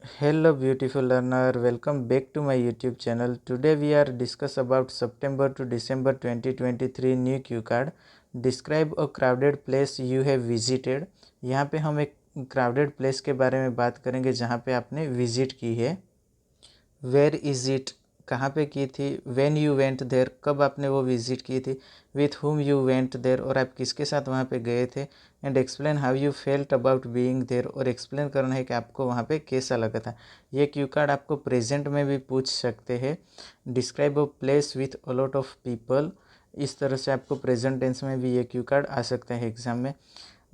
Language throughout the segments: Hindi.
Hello beautiful learner, welcome back to my YouTube channel. Today we are discuss about September to December 2023 new cue card. Describe a crowded place you have visited. यहाँ पे हम एक crowded place के बारे में बात करेंगे जहाँ पे आपने visit की है. वेयर इज़ इट, कहाँ पे की थी. व्हेन यू वेंट देयर, कब आपने वो विज़िट की थी. With whom you went there, और आप किसके साथ वहाँ पे गए थे. And explain how you felt about being there, और एक्सप्लेन करना है कि आपको वहाँ पे कैसा लगा था. ये क्यू कार्ड आपको प्रेजेंट में भी पूछ सकते हैं. Describe a place with a lot of people, इस तरह से आपको प्रेजेंट टेंस में भी ये क्यू कार्ड आ सकता है एग्ज़ाम में.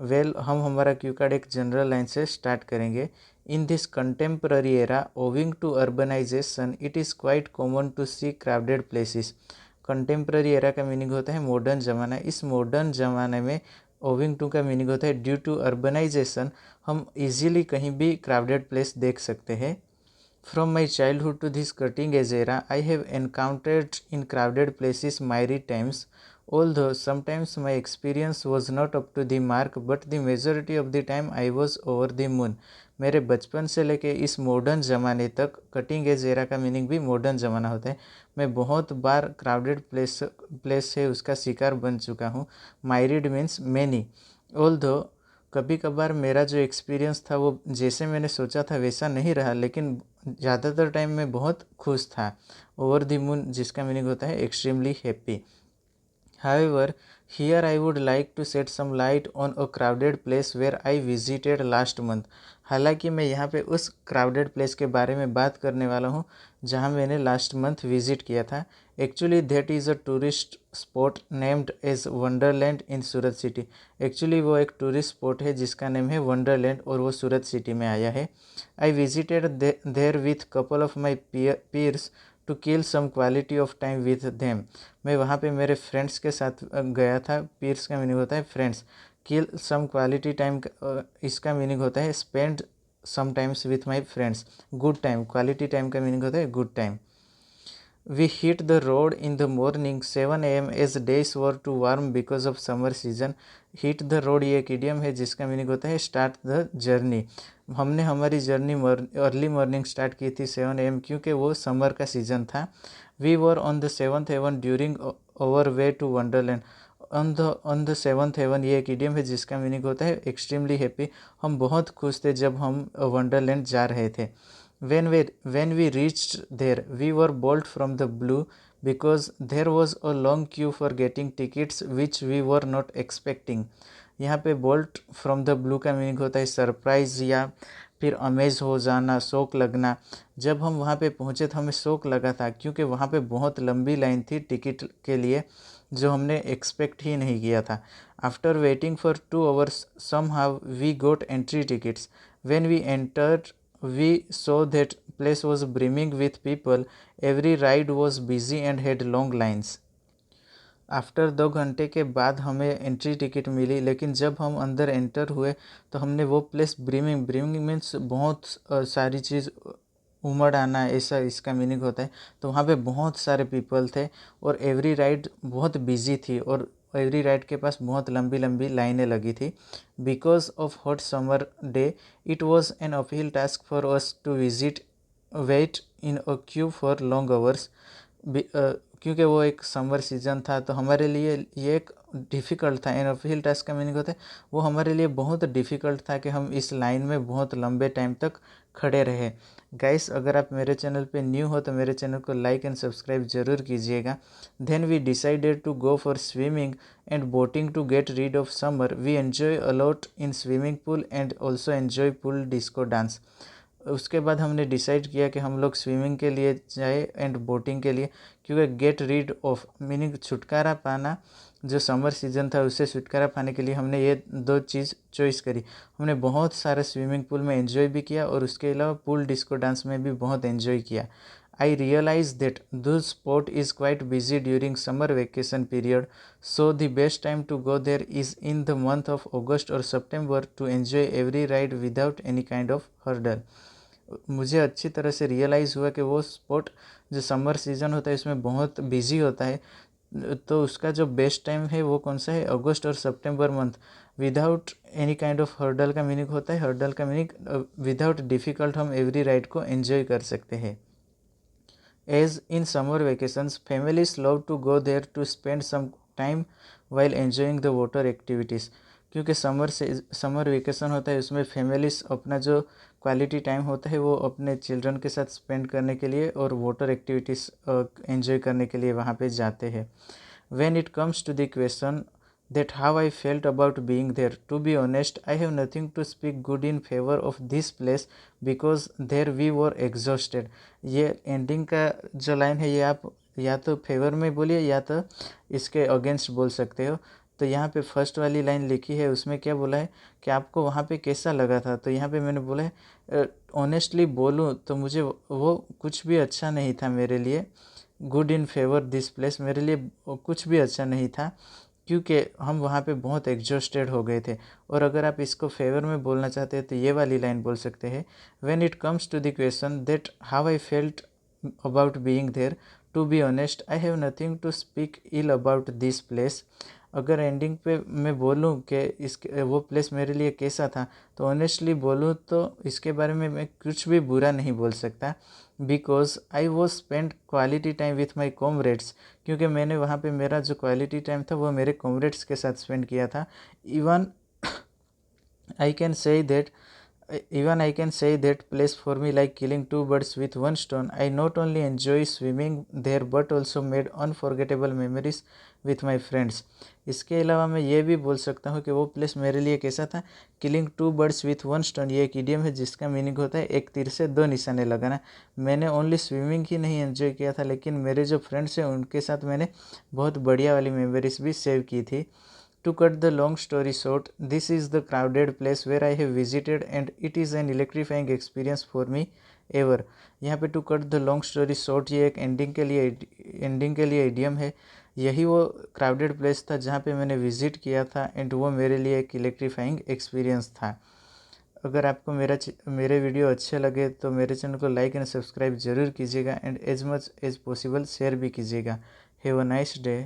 हम हमारा क्यू कार्ड एक जनरल लाइन से स्टार्ट करेंगे. In this contemporary era owing to urbanization it is quite common to see crowded places. Contemporary era का मीनिंग होता है मॉडर्न ज़माना. इस मॉडर्न ज़माने में ओविंग टू का मीनिंग होता है ड्यू टू अर्बनाइजेशन. हम इजीली कहीं भी क्राउडेड प्लेस देख सकते हैं. From my childhood to this cutting edge era, I have encountered in crowded places myriad times. Although sometimes my experience was not up to the mark, but the majority of the time I was over the moon. मेरे बचपन से लेके इस मॉडर्न ज़माने तक, कटिंग एज एरा का मीनिंग भी मॉडर्न ज़माना होता है, मैं बहुत बार क्राउडेड प्लेस है उसका शिकार बन चुका हूँ. मायरिड मीन्स मैनी. ऑल्दो कभी कभार मेरा जो एक्सपीरियंस था वो जैसे मैंने सोचा था वैसा नहीं रहा, लेकिन ज़्यादातर टाइम मैं बहुत खुश था. ओवर द मून जिसका मीनिंग होता है extremely happy. However, here I would like to shed some light on a crowded place where I visited last month. हालांकि मैं यहाँ पे उस क्राउडेड प्लेस के बारे में बात करने वाला हूँ जहाँ मैंने लास्ट मंथ विज़िट किया था. Actually that is a tourist spot named as Wonderland in Surat city. Actually वो एक टूरिस्ट स्पॉट है जिसका नेम है वंडरलैंड, और वो सूरत सिटी में आया है. I visited there with couple of my peers to kill some quality of time with them. मैं वहाँ पे मेरे फ्रेंड्स के साथ गया था. पीयर्स का मीनिंग होता है friends. Kill some quality time, इसका मीनिंग होता है spend some times with my friends. Good time, quality time का मीनिंग होता है good time. We hit the road in the morning 7 a.m. as days were too warm because of summer season. Hit the road ये एक idiom है जिसका मीनिंग होता है स्टार्ट द जर्नी. हमने हमारी जर्नी अर्ली मॉर्निंग स्टार्ट की थी 7 AM क्योंकि वो समर का सीज़न था. We were on the 7th heaven during over way to Wonderland. On the 7th heaven ये एक idiom है जिसका मीनिंग होता है एक्सट्रीमली हैप्पी. हम बहुत खुश थे जब हम वंडरलैंड जा रहे थे. When we reached there, we were bolt from the blue because there was a long queue for getting tickets which we were not expecting. यहाँ पे बोल्ट फ्रॉम द ब्लू का मीनिंग होता है सरप्राइज़ या फिर अमेज हो जाना, शौक लगना. जब हम वहाँ पे पहुँचे तो हमें शौक लगा था क्योंकि वहाँ पे बहुत लंबी लाइन थी टिकट के लिए जो हमने एक्सपेक्ट ही नहीं किया था. After waiting for 2 hours somehow we got entry tickets. When we entered we saw that place was brimming with people. Every ride was busy and had long lines. After 2 घंटे के बाद हमें एंट्री टिकट मिली, लेकिन जब हम अंदर एंटर हुए तो हमने वो प्लेस ब्रीमिंग मीन्स बहुत सारी चीज़ उमड़ आना, ऐसा इसका मीनिंग होता है. तो वहाँ पे बहुत सारे पीपल थे और एवरी राइड बहुत बिजी थी और एवरी राइड के पास बहुत लंबी लंबी लाइनें लगी थी. Because of hot summer day it was an uphill task for us to visit wait in a queue for long hours. क्योंकि वो एक समर सीज़न था तो हमारे लिए ये एक डिफ़िकल्ट था. एन अपहिल टास्क का मीनिंग होता है वो हमारे लिए बहुत डिफ़िकल्ट था कि हम इस लाइन में बहुत लंबे टाइम तक खड़े रहे. गाइस, अगर आप मेरे चैनल पे न्यू हो तो मेरे चैनल को लाइक एंड सब्सक्राइब ज़रूर कीजिएगा. Then we decided to go for swimming and boating to get rid of summer. We enjoy a lot in swimming pool and also enjoy pool disco dance. उसके बाद हमने डिसाइड किया कि हम लोग स्विमिंग के लिए जाए एंड बोटिंग के लिए, क्योंकि गेट रीड ऑफ मीनिंग छुटकारा पाना. जो समर सीज़न था उससे छुटकारा पाने के लिए हमने ये 2 चीज़ चॉइस करी. हमने बहुत सारा स्विमिंग पूल में एंजॉय भी किया और उसके अलावा पूल डिस्को डांस में भी बहुत एंजॉय किया. I realize that this spot is quite busy during summer vacation period, so the best time to go there is in the month of August और September to enjoy every ride without any kind of hurdle. मुझे अच्छी तरह से रियलाइज़ हुआ कि वो स्पॉट जो समर सीज़न होता है इसमें बहुत बिजी होता है, तो उसका जो बेस्ट टाइम है वो कौन सा है, अगस्त और सितंबर month. Without any kind of hurdle का मीनिंग होता है, हर्डल का मीनिंग विदाउट डिफ़िकल्ट हम एवरी राइड को एंजॉय कर सकते हैं। As in summer vacations families love to go there to spend some time while enjoying the water activities. क्योंकि समर वेकेशन होता है, उसमें फैमिलीज अपना जो क्वालिटी टाइम होता है वो अपने चिल्ड्रन के साथ स्पेंड करने के लिए और वाटर एक्टिविटीज़ एंजॉय करने के लिए वहाँ पे जाते हैं। When it comes to the question that how I felt about being there, to be honest, I have nothing to speak good in favor of this place because there we were exhausted। ये एंडिंग का जो लाइन है ये आप या तो फेवर में बोलिए या तो इसके अगेंस्ट बोल सकते हो। तो यहाँ पे फर्स्ट वाली लाइन लिखी है, उसमें क्या बोला है कि आपको वहाँ पे कैसा लगा था। तो यहाँ पे मैंने बोला है ऑनेस्टली बोलूँ तो मुझे वो कुछ भी अच्छा नहीं था मेरे लिए। Good in favour this place मेरे लिए कुछ भी अच्छा नहीं था क्योंकि हम वहाँ पे बहुत एग्जॉस्टेड हो गए थे। और अगर आप इसको फेवर में बोलना चाहते हैं तो ये वाली लाइन बोल सकते हैं, when it comes to the question that how I felt about being there, to be honest I have nothing to speak ill about this place. अगर एंडिंग पे मैं बोलूँ कि इसके वो प्लेस मेरे लिए कैसा था, तो ऑनेस्टली बोलूँ तो इसके बारे में मैं कुछ भी बुरा नहीं बोल सकता। Because I was spend quality time with my comrades, क्योंकि मैंने वहाँ पे मेरा जो क्वालिटी टाइम था वो मेरे कॉमरेड्स के साथ स्पेंड किया था। Even I can say that Even I can say that place for me like killing two birds with one stone. I not only enjoy swimming there but also made unforgettable memories with my friends। इसके अलावा मैं ये भी बोल सकता हूँ कि वो प्लेस मेरे लिए कैसा था। Killing two birds with one stone ये एक इडियम है जिसका मीनिंग होता है एक तीर से दो निशाने लगाना। मैंने ओनली स्विमिंग ही नहीं एंजॉय किया था, लेकिन मेरे जो फ्रेंड्स हैं उनके साथ मैंने बहुत बढ़िया वाली मेमोरीज भी सेव की थी। To cut the long story short, this is the crowded place where I have visited and it is an electrifying experience for me ever। यहाँ पे to cut the long story short ये एक एंडिंग के लिए इडियम है। यही वो क्राउडेड प्लेस था जहाँ पे मैंने विजिट किया था एंड वो मेरे लिए एक इलेक्ट्रीफाइंग एक्सपीरियंस था। अगर आपको मेरे वीडियो अच्छे लगे तो मेरे चैनल को लाइक एंड सब्सक्राइब ज़रूर कीजिएगा and as much as possible share भी कीजिएगा। Have a nice day.